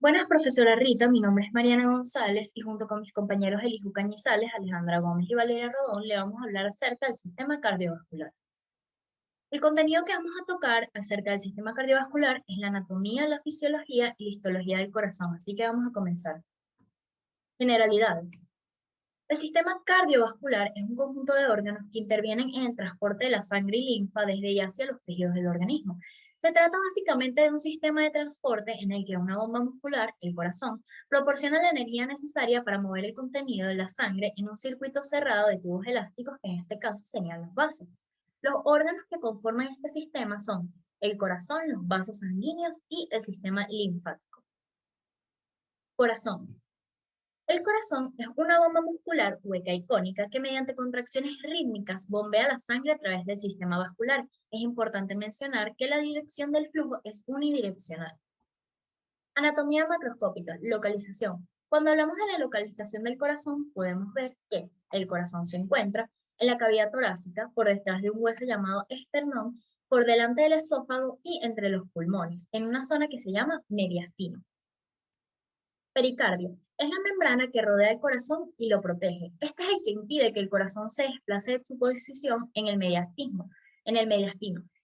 Buenas, profesora Rita. Mi nombre es Mariana González y junto con mis compañeros Elijú Cañizales, Alejandra Gómez y Valeria Rodón le vamos a hablar acerca del sistema cardiovascular. El contenido que vamos a tocar acerca del sistema cardiovascular es la anatomía, la fisiología y la histología del corazón, así que vamos a comenzar. Generalidades. El sistema cardiovascular es un conjunto de órganos que intervienen en el transporte de la sangre y linfa desde y hacia los tejidos del organismo. Se trata básicamente de un sistema de transporte en el que una bomba muscular, el corazón, proporciona la energía necesaria para mover el contenido de la sangre en un circuito cerrado de tubos elásticos, que en este caso serían los vasos. Los órganos que conforman este sistema son el corazón, los vasos sanguíneos y el sistema linfático. Corazón. El corazón es una bomba muscular hueca y cónica que mediante contracciones rítmicas bombea la sangre a través del sistema vascular. Es importante mencionar que la dirección del flujo es unidireccional. Anatomía macroscópica, localización. Cuando hablamos de la localización del corazón, podemos ver que el corazón se encuentra en la cavidad torácica, por detrás de un hueso llamado esternón, por delante del esófago y entre los pulmones, en una zona que se llama mediastino. Pericardio. Es la membrana que rodea el corazón y lo protege. Este es el que impide que el corazón se desplace de su posición en el mediastino,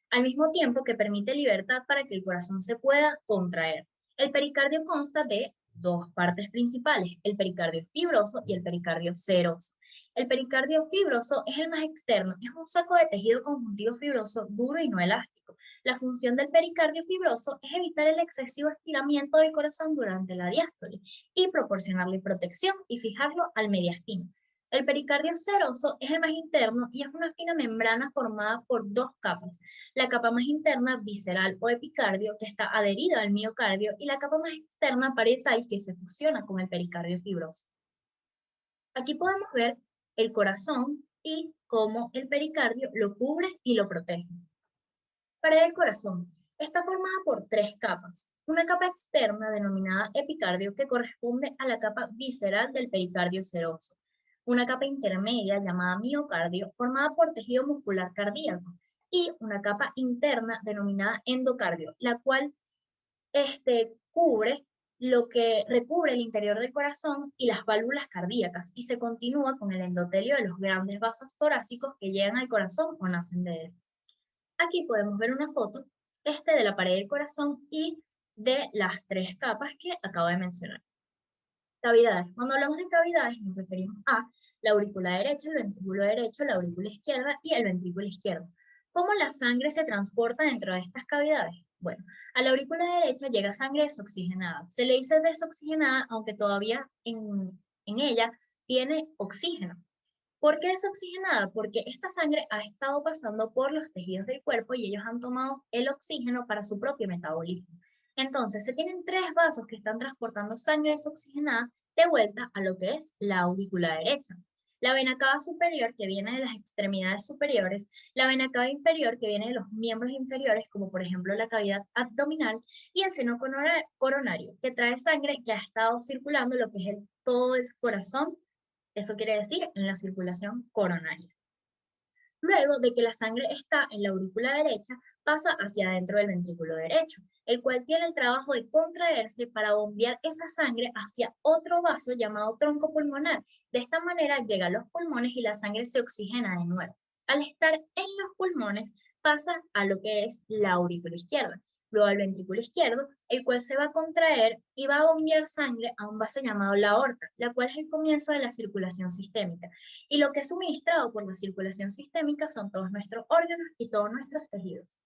al mismo tiempo que permite libertad para que el corazón se pueda contraer. El pericardio consta de dos partes principales, el pericardio fibroso y el pericardio seroso. El pericardio fibroso es el más externo, es un saco de tejido conjuntivo fibroso duro y no elástico. La función del pericardio fibroso es evitar el excesivo estiramiento del corazón durante la diástole y proporcionarle protección y fijarlo al mediastino. El pericardio seroso es el más interno y es una fina membrana formada por dos capas. La capa más interna, visceral o epicardio, que está adherida al miocardio, y la capa más externa, parietal, que se fusiona con el pericardio fibroso. Aquí podemos ver el corazón y cómo el pericardio lo cubre y lo protege. Pared del corazón. Está formada por tres capas. Una capa externa denominada epicardio que corresponde a la capa visceral del pericardio seroso. Una capa intermedia llamada miocardio formada por tejido muscular cardíaco. Y una capa interna denominada endocardio, la cual cubre lo que recubre el interior del corazón y las válvulas cardíacas y se continúa con el endotelio de los grandes vasos torácicos que llegan al corazón o nacen de él. Aquí podemos ver una foto de la pared del corazón y de las tres capas que acabo de mencionar. Cavidades. Cuando hablamos de cavidades nos referimos a la aurícula derecha, el ventrículo derecho, la aurícula izquierda y el ventrículo izquierdo. ¿Cómo la sangre se transporta dentro de estas cavidades? Bueno, a la aurícula derecha llega sangre desoxigenada. Se le dice desoxigenada aunque todavía en ella tiene oxígeno. ¿Por qué es oxigenada? Porque esta sangre ha estado pasando por los tejidos del cuerpo y ellos han tomado el oxígeno para su propio metabolismo. Entonces, se tienen tres vasos que están transportando sangre desoxigenada de vuelta a lo que es la aurícula derecha. La vena cava superior, que viene de las extremidades superiores, la vena cava inferior, que viene de los miembros inferiores, como por ejemplo la cavidad abdominal, y el seno coronario, que trae sangre que ha estado circulando lo que es todo el corazón. Eso quiere decir en la circulación coronaria. Luego de que la sangre está en la aurícula derecha, pasa hacia adentro del ventrículo derecho, el cual tiene el trabajo de contraerse para bombear esa sangre hacia otro vaso llamado tronco pulmonar. De esta manera llega a los pulmones y la sangre se oxigena de nuevo. Al estar en los pulmones, pasa a lo que es la aurícula izquierda, luego al ventrículo izquierdo, el cual se va a contraer y va a bombear sangre a un vaso llamado la aorta, la cual es el comienzo de la circulación sistémica. Y lo que es suministrado por la circulación sistémica son todos nuestros órganos y todos nuestros tejidos.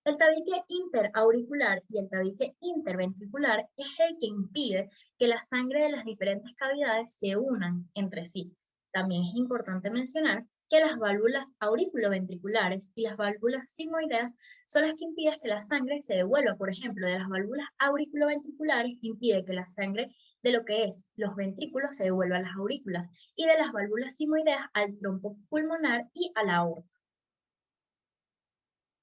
El tabique interauricular y el tabique interventricular es el que impide que la sangre de las diferentes cavidades se unan entre sí. También es importante mencionar que las válvulas auriculoventriculares y las válvulas sigmoideas son las que impiden que la sangre se devuelva. Por ejemplo, de las válvulas auriculoventriculares impide que la sangre de lo que es los ventrículos se devuelva a las aurículas y de las válvulas sigmoideas al tronco pulmonar y a la aorta.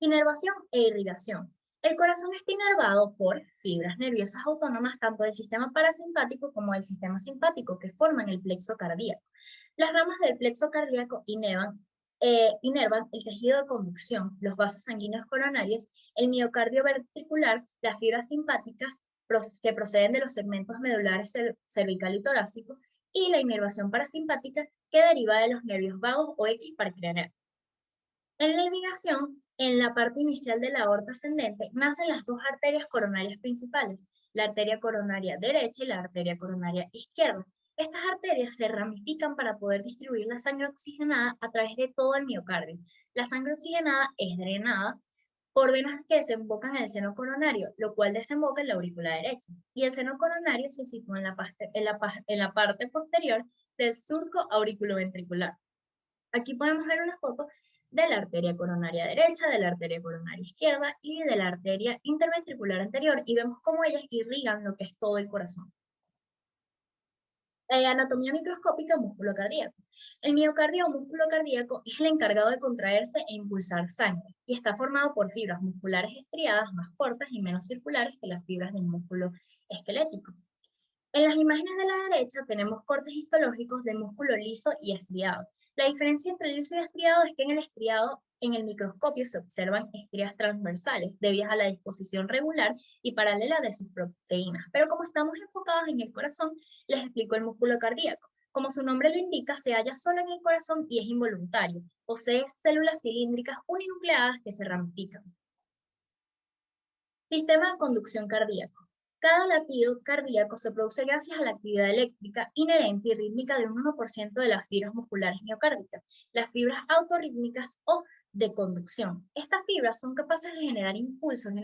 Inervación e irrigación. El corazón está inervado por fibras nerviosas autónomas tanto del sistema parasimpático como del sistema simpático que forman el plexo cardíaco. Las ramas del plexo cardíaco inervan el tejido de conducción, los vasos sanguíneos coronarios, el miocardio ventricular, las fibras simpáticas que proceden de los segmentos medulares cervical y torácico, y la inervación parasimpática que deriva de los nervios vagos o X paracraneal. En la irrigación, en la parte inicial de la aorta ascendente, nacen las dos arterias coronarias principales, la arteria coronaria derecha y la arteria coronaria izquierda. Estas arterias se ramifican para poder distribuir la sangre oxigenada a través de todo el miocardio. La sangre oxigenada es drenada por venas que desembocan en el seno coronario, lo cual desemboca en la aurícula derecha. Y el seno coronario se sitúa en la parte posterior del surco auriculoventricular. Aquí podemos ver una foto de la arteria coronaria derecha, de la arteria coronaria izquierda y de la arteria interventricular anterior, y vemos cómo ellas irrigan lo que es todo el corazón. Anatomía microscópica músculo cardíaco. El miocardio o músculo cardíaco es el encargado de contraerse e impulsar sangre y está formado por fibras musculares estriadas más cortas y menos circulares que las fibras del músculo esquelético. En las imágenes de la derecha tenemos cortes histológicos de músculo liso y estriado. La diferencia entre liso y estriado es que en el estriado, en el microscopio, se observan estrías transversales debidas a la disposición regular y paralela de sus proteínas. Pero como estamos enfocados en el corazón, les explico el músculo cardíaco. Como su nombre lo indica, se halla solo en el corazón y es involuntario. Posee células cilíndricas uninucleadas que se ramifican. Sistema de conducción cardíaco. Cada latido cardíaco se produce gracias a la actividad eléctrica inherente y rítmica de un 1% de las fibras musculares miocárdicas, las fibras autorrítmicas o de conducción. Estas fibras son capaces de generar impulsos de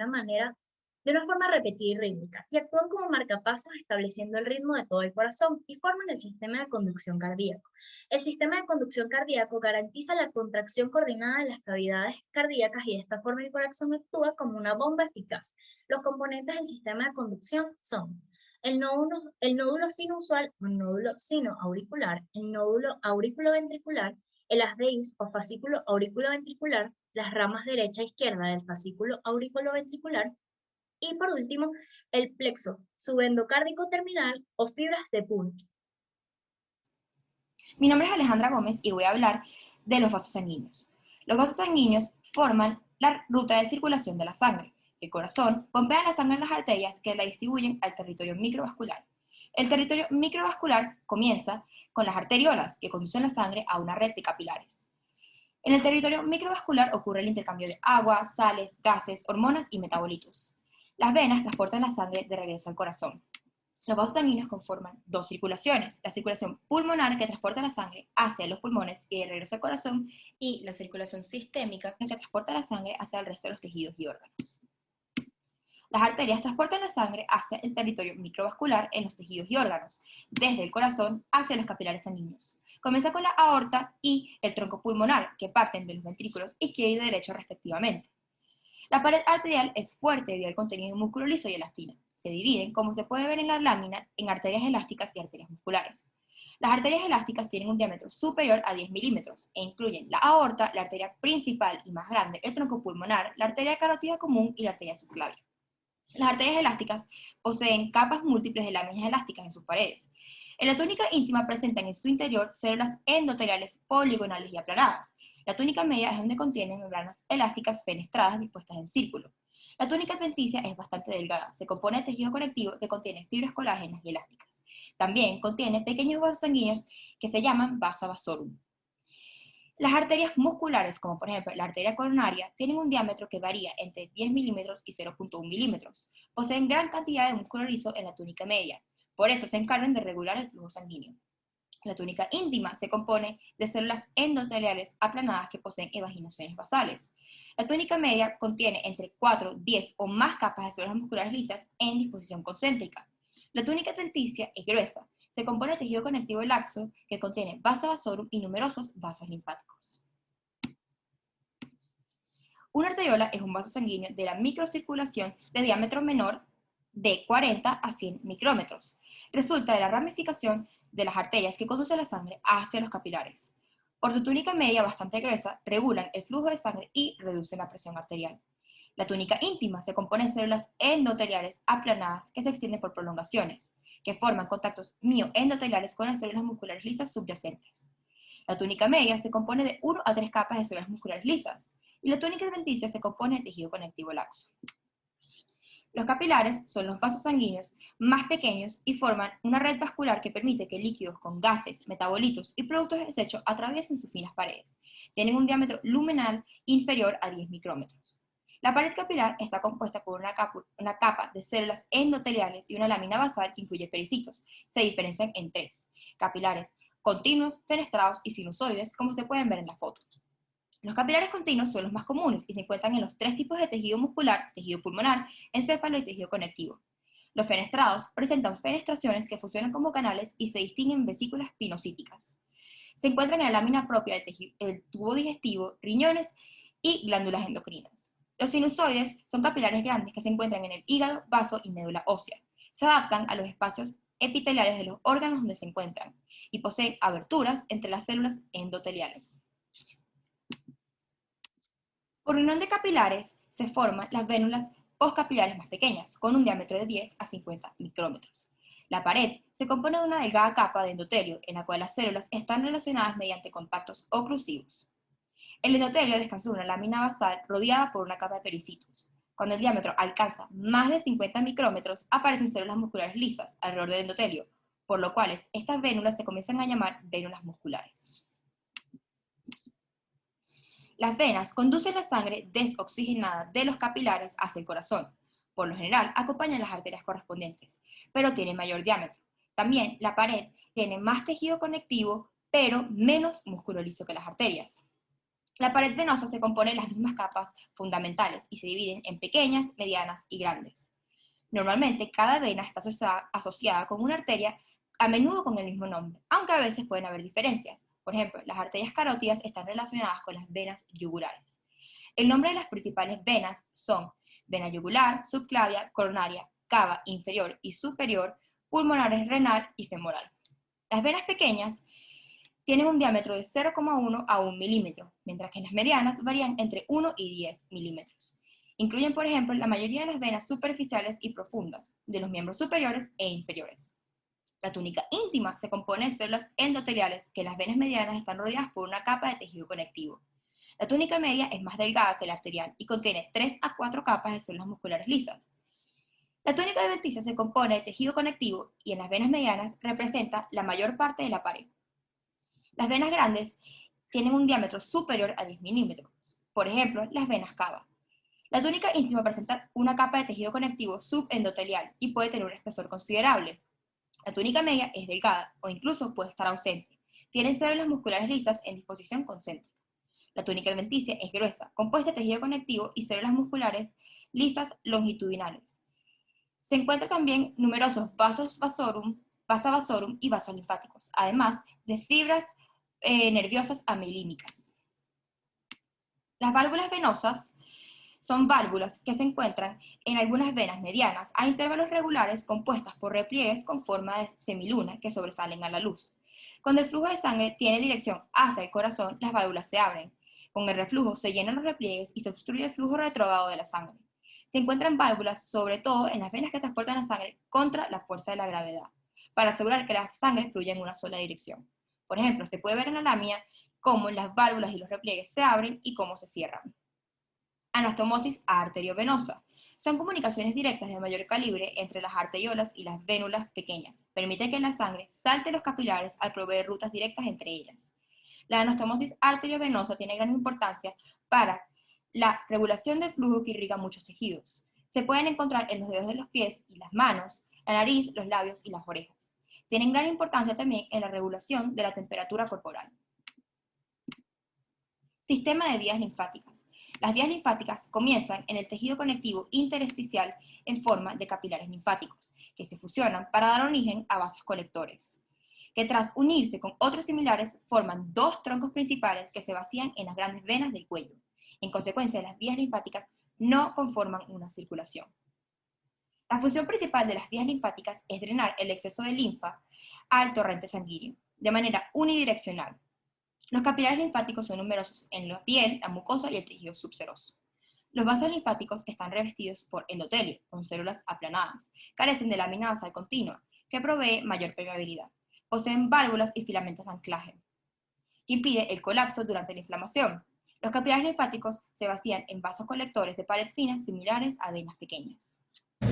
una forma repetida y rítmica, y actúan como marcapasos estableciendo el ritmo de todo el corazón y forman el sistema de conducción cardíaco. El sistema de conducción cardíaco garantiza la contracción coordinada de las cavidades cardíacas y de esta forma el corazón actúa como una bomba eficaz. Los componentes del sistema de conducción son el nódulo sinusal o nódulo sinoauricular, el nódulo auriculoventricular, el haz de His o fascículo auriculoventricular, las ramas derecha e izquierda del fascículo auriculoventricular y por último el plexo subendocárdico terminal o fibras de Purkinje. Mi nombre es Alejandra Gómez y voy a hablar de los vasos sanguíneos. Los vasos sanguíneos forman la ruta de circulación de la sangre. El corazón bombea la sangre en las arterias que la distribuyen al territorio microvascular. El territorio microvascular comienza con las arteriolas que conducen la sangre a una red de capilares. En el territorio microvascular ocurre el intercambio de agua, sales, gases, hormonas y metabolitos. Las venas transportan la sangre de regreso al corazón. Los vasos sanguíneos conforman dos circulaciones, la circulación pulmonar que transporta la sangre hacia los pulmones y de regreso al corazón, y la circulación sistémica que transporta la sangre hacia el resto de los tejidos y órganos. Las arterias transportan la sangre hacia el territorio microvascular en los tejidos y órganos, desde el corazón hacia los capilares sanguíneos. Comienza con la aorta y el tronco pulmonar, que parten de los ventrículos izquierdo y derecho respectivamente. La pared arterial es fuerte debido al contenido de músculo liso y elastina. Se dividen, como se puede ver en la lámina, en arterias elásticas y arterias musculares. Las arterias elásticas tienen un diámetro superior a 10 milímetros e incluyen la aorta, la arteria principal y más grande, el tronco pulmonar, la arteria carótida común y la arteria subclavia. Las arterias elásticas poseen capas múltiples de láminas elásticas en sus paredes. En la túnica íntima presentan en su interior células endoteliales poligonales y aplanadas. La túnica media es donde contiene membranas elásticas fenestradas dispuestas en círculo. La túnica adventicia es bastante delgada, se compone de tejido conectivo que contiene fibras colágenas y elásticas. También contiene pequeños vasos sanguíneos que se llaman vasa vasorum. Las arterias musculares, como por ejemplo la arteria coronaria, tienen un diámetro que varía entre 10 milímetros y 0,1 milímetros. Poseen gran cantidad de músculo liso en la túnica media, por eso se encargan de regular el flujo sanguíneo. La túnica íntima se compone de células endoteliales aplanadas que poseen evaginaciones basales. La túnica media contiene entre 4, 10 o más capas de células musculares lisas en disposición concéntrica. La túnica adventicia es gruesa. Se compone de tejido conectivo laxo que contiene vasa vasorum y numerosos vasos linfáticos. Una arteriola es un vaso sanguíneo de la microcirculación de diámetro menor de 40 a 100 micrómetros. Resulta de la ramificación de las arterias que conducen la sangre hacia los capilares. Por su túnica media bastante gruesa, regulan el flujo de sangre y reducen la presión arterial. La túnica íntima se compone de células endoteliales aplanadas que se extienden por prolongaciones, que forman contactos mioendoteliales con las células musculares lisas subyacentes. La túnica media se compone de 1 a 3 capas de células musculares lisas, y la túnica adventicia se compone de tejido conectivo laxo. Los capilares son los vasos sanguíneos más pequeños y forman una red vascular que permite que líquidos con gases, metabolitos y productos de desecho atraviesen sus finas paredes. Tienen un diámetro luminal inferior a 10 micrómetros. La pared capilar está compuesta por una capa de células endoteliales y una lámina basal que incluye pericitos. Se diferencian en tres: capilares continuos, fenestrados y sinusoides, como se pueden ver en la foto. Los capilares continuos son los más comunes y se encuentran en los tres tipos de tejido muscular: tejido pulmonar, encéfalo y tejido conectivo. Los fenestrados presentan fenestraciones que funcionan como canales y se distinguen en vesículas pinocíticas. Se encuentran en la lámina propia del tubo digestivo, riñones y glándulas endocrinas. Los sinusoides son capilares grandes que se encuentran en el hígado, vaso y médula ósea. Se adaptan a los espacios epiteliales de los órganos donde se encuentran y poseen aberturas entre las células endoteliales. Por unión de capilares se forman las vénulas postcapilares más pequeñas, con un diámetro de 10 a 50 micrómetros. La pared se compone de una delgada capa de endotelio en la cual las células están relacionadas mediante contactos oclusivos. El endotelio descansa en una lámina basal rodeada por una capa de pericitos. Cuando el diámetro alcanza más de 50 micrómetros, aparecen células musculares lisas alrededor del endotelio, por lo cual estas vénulas se comienzan a llamar vénulas musculares. Las venas conducen la sangre desoxigenada de los capilares hacia el corazón. Por lo general, acompañan las arterias correspondientes, pero tienen mayor diámetro. También la pared tiene más tejido conectivo, pero menos músculo liso que las arterias. La pared venosa se compone de las mismas capas fundamentales y se dividen en pequeñas, medianas y grandes. Normalmente, cada vena está asociada con una arteria, a menudo con el mismo nombre, aunque a veces pueden haber diferencias. Por ejemplo, las arterias carótidas están relacionadas con las venas yugulares. El nombre de las principales venas son vena yugular, subclavia, coronaria, cava inferior y superior, pulmonares, renal y femoral. Las venas pequeñas tienen un diámetro de 0,1 a 1 milímetro, mientras que las medianas varían entre 1 y 10 milímetros. Incluyen, por ejemplo, la mayoría de las venas superficiales y profundas, de los miembros superiores e inferiores. La túnica íntima se compone de células endoteliales, que las venas medianas están rodeadas por una capa de tejido conectivo. La túnica media es más delgada que la arterial y contiene 3 a 4 capas de células musculares lisas. La túnica adventicia se compone de tejido conectivo y en las venas medianas representa la mayor parte de la pared. Las venas grandes tienen un diámetro superior a 10 milímetros, por ejemplo, las venas cava. La túnica íntima presenta una capa de tejido conectivo subendotelial y puede tener un espesor considerable. La túnica media es delgada o incluso puede estar ausente. Tiene células musculares lisas en disposición concéntrica. La túnica adventicia es gruesa, compuesta de tejido conectivo y células musculares lisas longitudinales. Se encuentran también numerosos vasos vasorum, vasa vasorum y vasos linfáticos, además de fibras nerviosas amilínicas. Las válvulas venosas son válvulas que se encuentran en algunas venas medianas a intervalos regulares compuestas por repliegues con forma de semiluna que sobresalen a la luz. Cuando el flujo de sangre tiene dirección hacia el corazón, las válvulas se abren. Con el reflujo se llenan los repliegues y se obstruye el flujo retrógrado de la sangre. Se encuentran válvulas sobre todo en las venas que transportan la sangre contra la fuerza de la gravedad, para asegurar que la sangre fluya en una sola dirección. Por ejemplo, se puede ver en la lámina cómo las válvulas y los repliegues se abren y cómo se cierran. Anastomosis arteriovenosa. Son comunicaciones directas de mayor calibre entre las arteriolas y las vénulas pequeñas. Permite que la sangre salte los capilares al proveer rutas directas entre ellas. La anastomosis arteriovenosa tiene gran importancia para la regulación del flujo que irriga muchos tejidos. Se pueden encontrar en los dedos de los pies y las manos, la nariz, los labios y las orejas. Tienen gran importancia también en la regulación de la temperatura corporal. Sistema de vías linfáticas. Las vías linfáticas comienzan en el tejido conectivo intersticial en forma de capilares linfáticos, que se fusionan para dar origen a vasos colectores, que tras unirse con otros similares forman dos troncos principales que se vacían en las grandes venas del cuello. En consecuencia, las vías linfáticas no conforman una circulación. La función principal de las vías linfáticas es drenar el exceso de linfa al torrente sanguíneo, de manera unidireccional. Los capilares linfáticos son numerosos en la piel, la mucosa y el tejido subseroso. Los vasos linfáticos están revestidos por endotelio, con células aplanadas. Carecen de lámina basal continua, que provee mayor permeabilidad. Poseen válvulas y filamentos de anclaje, que impide el colapso durante la inflamación. Los capilares linfáticos se vacían en vasos colectores de pared fina similares a venas pequeñas.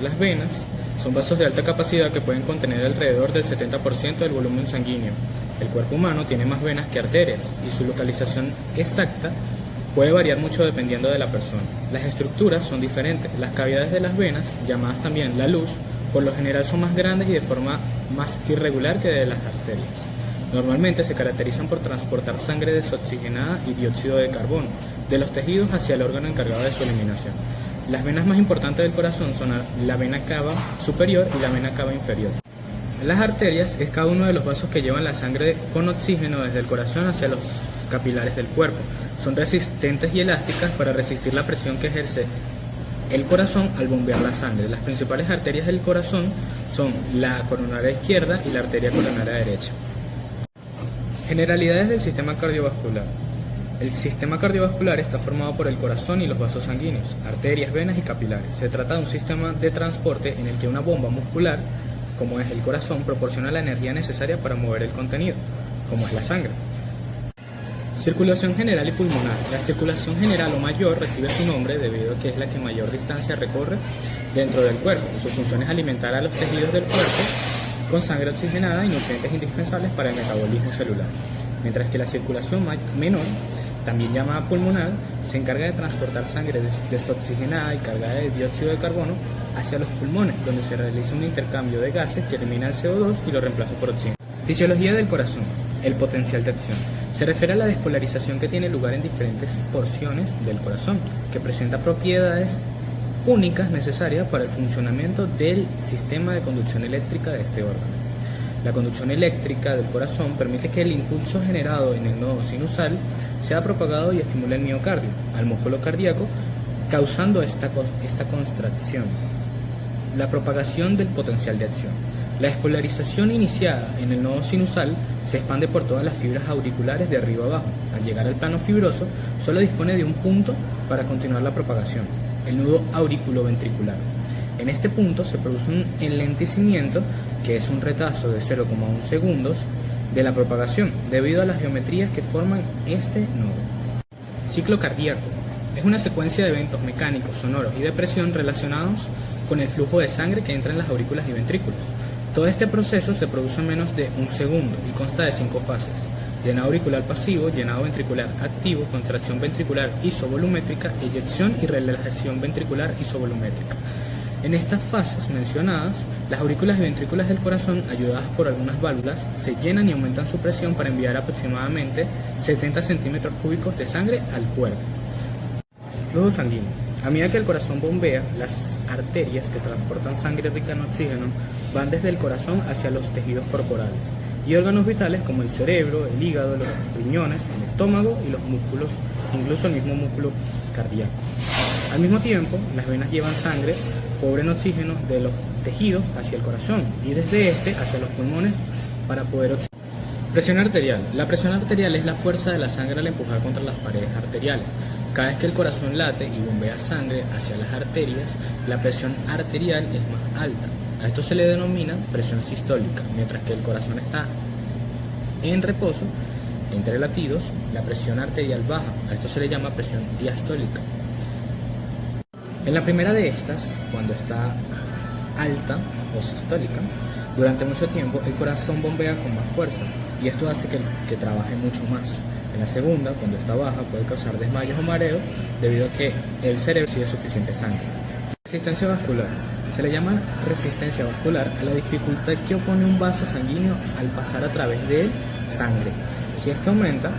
Las venas son vasos de alta capacidad que pueden contener alrededor del 70% del volumen sanguíneo. El cuerpo humano tiene más venas que arterias y su localización exacta puede variar mucho dependiendo de la persona. Las estructuras son diferentes. Las cavidades de las venas, llamadas también la luz, por lo general son más grandes y de forma más irregular que de las arterias. Normalmente se caracterizan por transportar sangre desoxigenada y dióxido de carbono de los tejidos hacia el órgano encargado de su eliminación. Las venas más importantes del corazón son la vena cava superior y la vena cava inferior. Las arterias es cada uno de los vasos que llevan la sangre con oxígeno desde el corazón hacia los capilares del cuerpo. Son resistentes y elásticas para resistir la presión que ejerce el corazón al bombear la sangre. Las principales arterias del corazón son la coronaria izquierda y la arteria coronaria derecha. Generalidades del sistema cardiovascular. El sistema cardiovascular está formado por el corazón y los vasos sanguíneos, arterias, venas y capilares. Se trata de un sistema de transporte en el que una bomba muscular, como es el corazón, proporciona la energía necesaria para mover el contenido, como es la sangre. Circulación general y pulmonar. La circulación general o mayor recibe su nombre debido a que es la que mayor distancia recorre dentro del cuerpo. Su función es alimentar a los tejidos del cuerpo con sangre oxigenada y nutrientes indispensables para el metabolismo celular. Mientras que la circulación menor, también llamada pulmonar, se encarga de transportar sangre desoxigenada y cargada de dióxido de carbono hacia los pulmones, donde se realiza un intercambio de gases que elimina el CO2 y lo reemplaza por oxígeno. Fisiología del corazón. El potencial de acción. Se refiere a la despolarización que tiene lugar en diferentes porciones del corazón, que presenta propiedades únicas necesarias para el funcionamiento del sistema de conducción eléctrica de este órgano. La conducción eléctrica del corazón permite que el impulso generado en el nodo sinusal sea propagado y estimule el miocardio, al músculo cardíaco, causando esta contracción. La propagación del potencial de acción. La despolarización iniciada en el nodo sinusal se expande por todas las fibras auriculares de arriba abajo. Al llegar al plano fibroso, solo dispone de un punto para continuar la propagación, el nudo auriculoventricular. En este punto se produce un enlentecimiento, que es un retraso de 0,1 segundos de la propagación, debido a las geometrías que forman este nodo. Ciclo cardíaco. Es una secuencia de eventos mecánicos, sonoros y de presión relacionados con el flujo de sangre que entra en las aurículas y ventrículos. Todo este proceso se produce en menos de un segundo y consta de 5 fases: llenado auricular pasivo, llenado ventricular activo, contracción ventricular isovolumétrica, eyección y relajación ventricular isovolumétrica. En estas fases mencionadas, las aurículas y ventrículas del corazón, ayudadas por algunas válvulas, se llenan y aumentan su presión para enviar aproximadamente 70 centímetros cúbicos de sangre al cuerpo. Flujo sanguíneo. A medida que el corazón bombea, las arterias que transportan sangre rica en oxígeno van desde el corazón hacia los tejidos corporales y órganos vitales como el cerebro, el hígado, los riñones, el estómago y los músculos, incluso el mismo músculo cardíaco. Al mismo tiempo, las venas llevan sangre pobre en oxígeno de los tejidos hacia el corazón y desde este hacia los pulmones para poder oxigenar. Presión arterial. La presión arterial es la fuerza de la sangre al empujar contra las paredes arteriales. Cada vez que el corazón late y bombea sangre hacia las arterias, la presión arterial es más alta. A esto se le denomina presión sistólica. Mientras que el corazón está en reposo, entre latidos, la presión arterial baja. A esto se le llama presión diastólica. En la primera de estas, cuando está alta o sistólica, durante mucho tiempo el corazón bombea con más fuerza y esto hace que trabaje mucho más. En la segunda, cuando está baja, puede causar desmayos o mareos debido a que el cerebro recibe suficiente sangre. Resistencia vascular. Se le llama resistencia vascular a la dificultad que opone un vaso sanguíneo al pasar a través de él sangre. Si esto aumenta,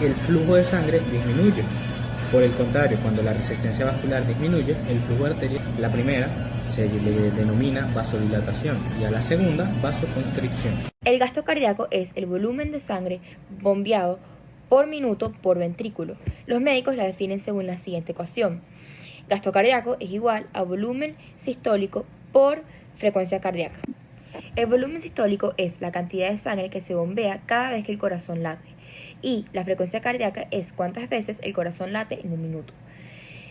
el flujo de sangre disminuye. Por el contrario, cuando la resistencia vascular disminuye, el flujo arterial, la primera se le denomina vasodilatación y a la segunda vasoconstricción. El gasto cardíaco es el volumen de sangre bombeado por minuto por ventrículo. Los médicos la definen según la siguiente ecuación. Gasto cardíaco es igual a volumen sistólico por frecuencia cardíaca. El volumen sistólico es la cantidad de sangre que se bombea cada vez que el corazón late y la frecuencia cardíaca es cuántas veces el corazón late en un minuto.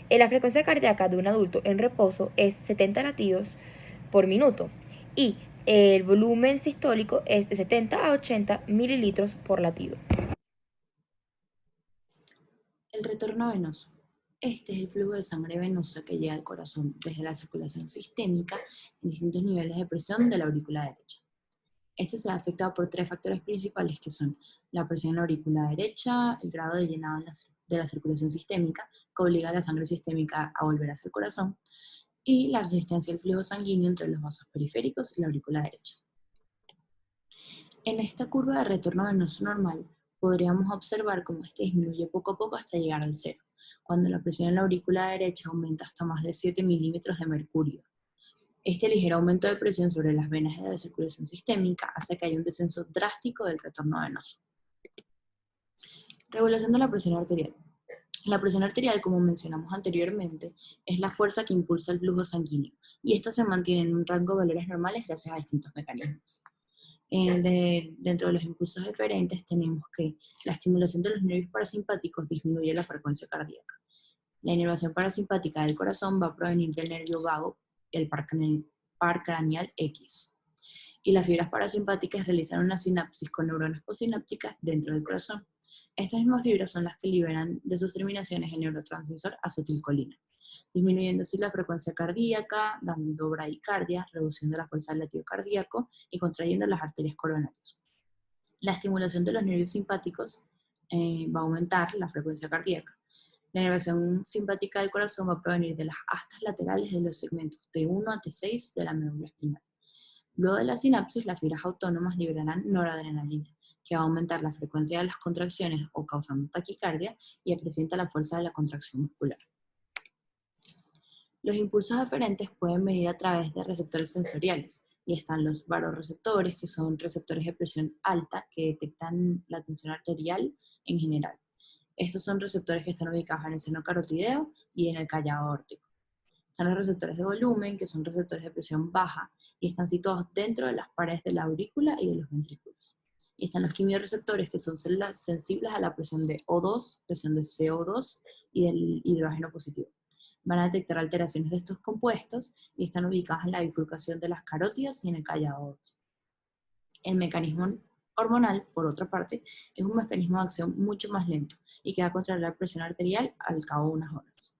La frecuencia cardíaca de un adulto en reposo es 70 latidos por minuto y el volumen sistólico es de 70 a 80 mililitros por latido. El retorno venoso. Este es el flujo de sangre venosa que llega al corazón desde la circulación sistémica en distintos niveles de presión de la aurícula derecha. Este se ha afectado por tres factores principales que son la presión en la aurícula derecha, el grado de llenado de la circulación sistémica, que obliga a la sangre sistémica a volver hacia el corazón, y la resistencia al flujo sanguíneo entre los vasos periféricos y la aurícula derecha. En esta curva de retorno venoso normal, podríamos observar cómo este disminuye poco a poco hasta llegar al cero, cuando la presión en la aurícula derecha aumenta hasta más de 7 milímetros de mercurio. Este ligero aumento de presión sobre las venas de la circulación sistémica hace que haya un descenso drástico del retorno venoso. Regulación de la presión arterial. La presión arterial, como mencionamos anteriormente, es la fuerza que impulsa el flujo sanguíneo, y esta se mantiene en un rango de valores normales gracias a distintos mecanismos. Dentro de los impulsos eferentes tenemos que la estimulación de los nervios parasimpáticos disminuye la frecuencia cardíaca. La inervación parasimpática del corazón va a provenir del nervio vago, el par craneal X. Y las fibras parasimpáticas realizan una sinapsis con neuronas postsinápticas dentro del corazón. Estas mismas fibras son las que liberan de sus terminaciones el neurotransmisor acetilcolina, disminuyendo así la frecuencia cardíaca, dando bradicardia, reduciendo la fuerza del latido cardíaco y contrayendo las arterias coronarias. La estimulación de los nervios simpáticos va a aumentar la frecuencia cardíaca. La inervación simpática del corazón va a provenir de las astas laterales de los segmentos T1 a T6 de la médula espinal. Luego de la sinapsis, las fibras autónomas liberarán noradrenalina, que va a aumentar la frecuencia de las contracciones o causando taquicardia y acrecienta la fuerza de la contracción muscular. Los impulsos aferentes pueden venir a través de receptores sensoriales, y están los varoreceptores, que son receptores de presión alta que detectan la tensión arterial en general. Estos son receptores que están ubicados en el seno carotideo y en el callado aórtico. Están los receptores de volumen, que son receptores de presión baja, y están situados dentro de las paredes de la aurícula y de los ventrículos. Y están los quimiorreceptores, que son células sensibles a la presión de O2, presión de CO2 y del hidrógeno positivo. Van a detectar alteraciones de estos compuestos y están ubicados en la bifurcación de las carótidas y en el callado aórtico. El mecanismo hormonal, por otra parte, es un mecanismo de acción mucho más lento y que va a controlar la presión arterial al cabo de unas horas.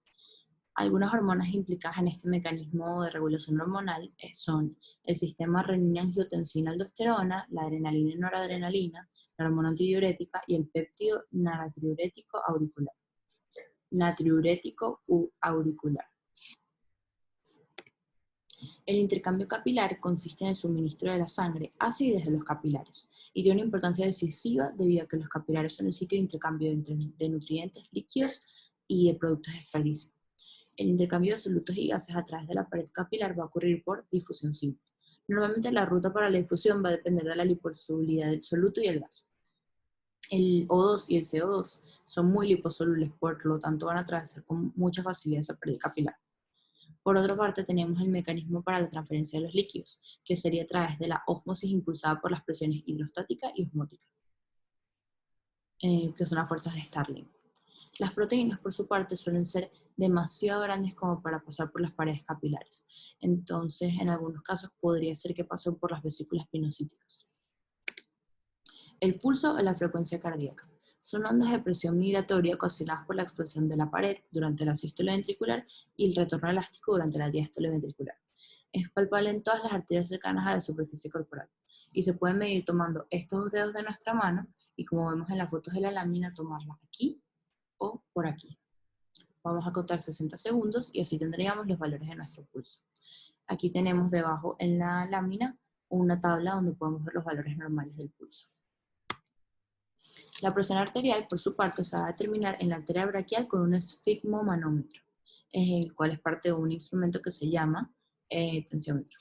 Algunas hormonas implicadas en este mecanismo de regulación hormonal son el sistema renina-angiotensina-aldosterona, la adrenalina y noradrenalina, la hormona antidiurética y el péptido natriurético auricular. Natriurético auricular. El intercambio capilar consiste en el suministro de la sangre hacia y desde los capilares, y tiene una importancia decisiva debido a que los capilares son el sitio de intercambio de nutrientes líquidos y de productos de desperdicio. El intercambio de solutos y gases a través de la pared capilar va a ocurrir por difusión simple. Normalmente la ruta para la difusión va a depender de la liposolubilidad del soluto y el gas. El O2 y el CO2 son muy liposolubles, por lo tanto van a atravesar con mucha facilidad esa pared capilar. Por otra parte, tenemos el mecanismo para la transferencia de los líquidos, que sería a través de la ósmosis impulsada por las presiones hidrostática y osmótica, que son las fuerzas de Starling. Las proteínas, por su parte, suelen ser demasiado grandes como para pasar por las paredes capilares. Entonces, en algunos casos, podría ser que pasen por las vesículas pinocíticas. El pulso o la frecuencia cardíaca. Son ondas de presión migratoria ocasionadas por la expansión de la pared durante la sístole ventricular y el retorno elástico durante la diástole ventricular. Es palpable en todas las arterias cercanas a la superficie corporal y se puede medir tomando estos dos dedos de nuestra mano y, como vemos en las fotos de la lámina, tomarlas aquí o por aquí. Vamos a contar 60 segundos y así tendríamos los valores de nuestro pulso. Aquí tenemos debajo en la lámina una tabla donde podemos ver los valores normales del pulso. La presión arterial, por su parte, se va a determinar en la arteria braquial con un esfigmomanómetro, el cual es parte de un instrumento que se llama tensiómetro.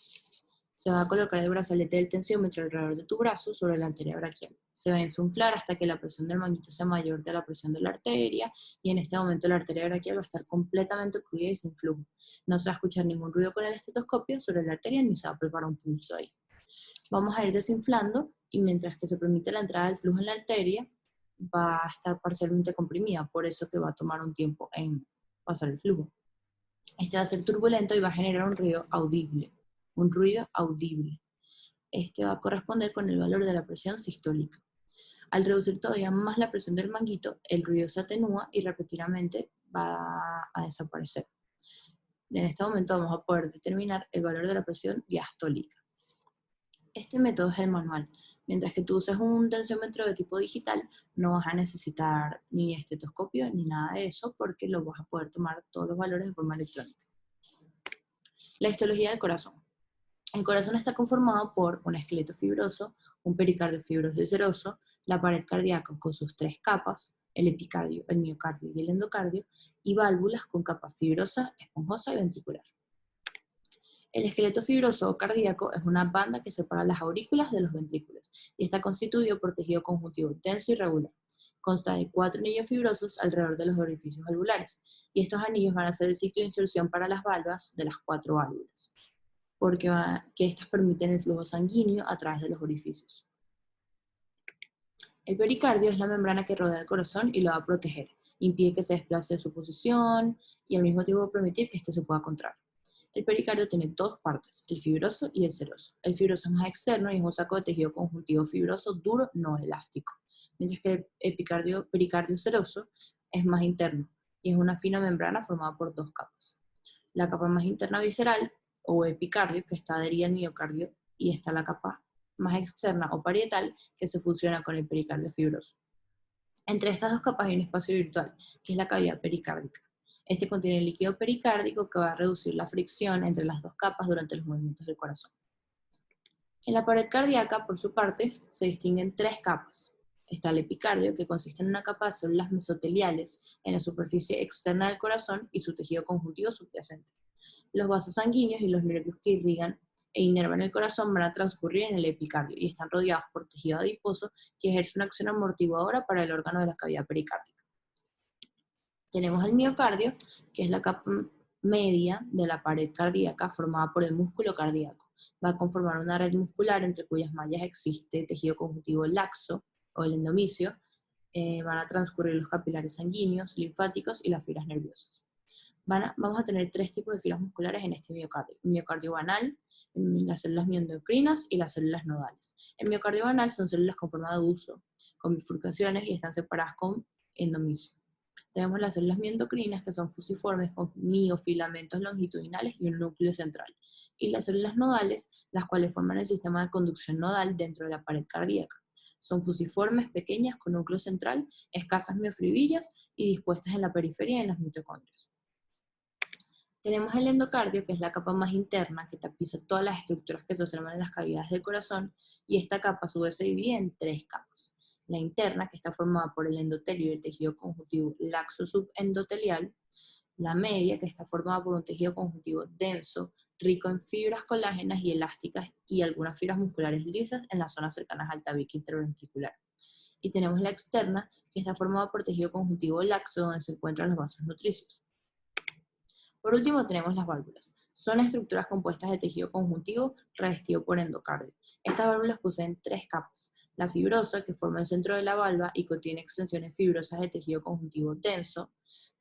Se va a colocar el brazalete del tensiómetro alrededor de tu brazo sobre la arteria braquial. Se va a insuflar hasta que la presión del manguito sea mayor de la presión de la arteria, y en este momento la arteria braquial va a estar completamente ocluida y sin flujo. No se va a escuchar ningún ruido con el estetoscopio sobre la arteria ni se va a palpar un pulso ahí. Vamos a ir desinflando, y mientras que se permite la entrada del flujo en la arteria, va a estar parcialmente comprimida, por eso que va a tomar un tiempo en pasar el flujo. Este va a ser turbulento y va a generar un ruido audible. Este va a corresponder con el valor de la presión sistólica. Al reducir todavía más la presión del manguito, el ruido se atenúa y repentinamente va a desaparecer. En este momento vamos a poder determinar el valor de la presión diastólica. Este método es el manual. Mientras que tú uses un tensiómetro de tipo digital, no vas a necesitar ni estetoscopio ni nada de eso, porque lo vas a poder tomar todos los valores de forma electrónica. La histología del corazón. El corazón está conformado por un esqueleto fibroso, un pericardio fibroso y seroso, la pared cardíaca con sus 3 capas, el epicardio, el miocardio y el endocardio, y válvulas con capa fibrosa, esponjosa y ventricular. El esqueleto fibroso o cardíaco es una banda que separa las aurículas de los ventrículos y está constituido por tejido conjuntivo denso y regular. Consta de 4 anillos fibrosos alrededor de los orificios valvulares, y estos anillos van a ser el sitio de inserción para las valvas de las 4 válvulas, porque estas permiten el flujo sanguíneo a través de los orificios. El pericardio es la membrana que rodea el corazón y lo va a proteger, impide que se desplace de su posición y al mismo tiempo permitir que éste se pueda contraer. El pericardio tiene 2 partes, el fibroso y el seroso. El fibroso es más externo y es un saco de tejido conjuntivo fibroso duro, no elástico, mientras que el pericardio seroso es más interno y es una fina membrana formada por 2 capas. La capa más interna visceral o epicardio, que está adherida al miocardio, y está la capa más externa o parietal, que se fusiona con el pericardio fibroso. Entre estas 2 capas hay un espacio virtual, que es la cavidad pericárdica. Este contiene el líquido pericárdico que va a reducir la fricción entre las 2 capas durante los movimientos del corazón. En la pared cardíaca, por su parte, se distinguen 3 capas. Está el epicardio, que consiste en una capa de células mesoteliales en la superficie externa del corazón y su tejido conjuntivo subyacente. Los vasos sanguíneos y los nervios que irrigan e inervan el corazón van a transcurrir en el epicardio y están rodeados por tejido adiposo que ejerce una acción amortiguadora para el órgano de la cavidad pericárdica. Tenemos el miocardio, que es la capa media de la pared cardíaca formada por el músculo cardíaco. Va a conformar una red muscular entre cuyas mallas existe tejido conjuntivo laxo o el endomisio. Van a transcurrir los capilares sanguíneos, linfáticos y las fibras nerviosas. Vamos a tener 3 tipos de fibras musculares en este miocardio. El miocardio banal, las células mioendocrinas y las células nodales. El miocardio banal son células con forma de uso, con bifurcaciones y están separadas con endomisio. Tenemos las células mioendocrinas, que son fusiformes con miofilamentos longitudinales y un núcleo central. Y las células nodales, las cuales forman el sistema de conducción nodal dentro de la pared cardíaca. Son fusiformes, pequeñas, con núcleo central, escasas miofibrilas y dispuestas en la periferia y en los mitocondrios. Tenemos el endocardio, que es la capa más interna que tapiza todas las estructuras que sostienen las cavidades del corazón, y esta capa a su vez se divide en 3 capas. La interna, que está formada por el endotelio y el tejido conjuntivo laxo subendotelial. La media, que está formada por un tejido conjuntivo denso, rico en fibras colágenas y elásticas y algunas fibras musculares lisas en las zonas cercanas al tabique interventricular. Y tenemos la externa, que está formada por tejido conjuntivo laxo, donde se encuentran los vasos nutricios. Por último tenemos las válvulas. Son estructuras compuestas de tejido conjuntivo revestido por endocardio. Estas válvulas poseen 3 capas. La fibrosa, que forma el centro de la valva y contiene extensiones fibrosas de tejido conjuntivo denso.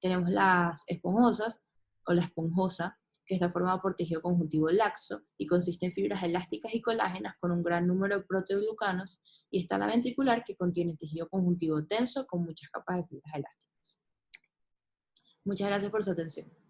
Tenemos las esponjosas, o la esponjosa, que está formada por tejido conjuntivo laxo y consiste en fibras elásticas y colágenas con un gran número de proteoglucanos. Y está la ventricular, que contiene tejido conjuntivo denso con muchas capas de fibras elásticas. Muchas gracias por su atención.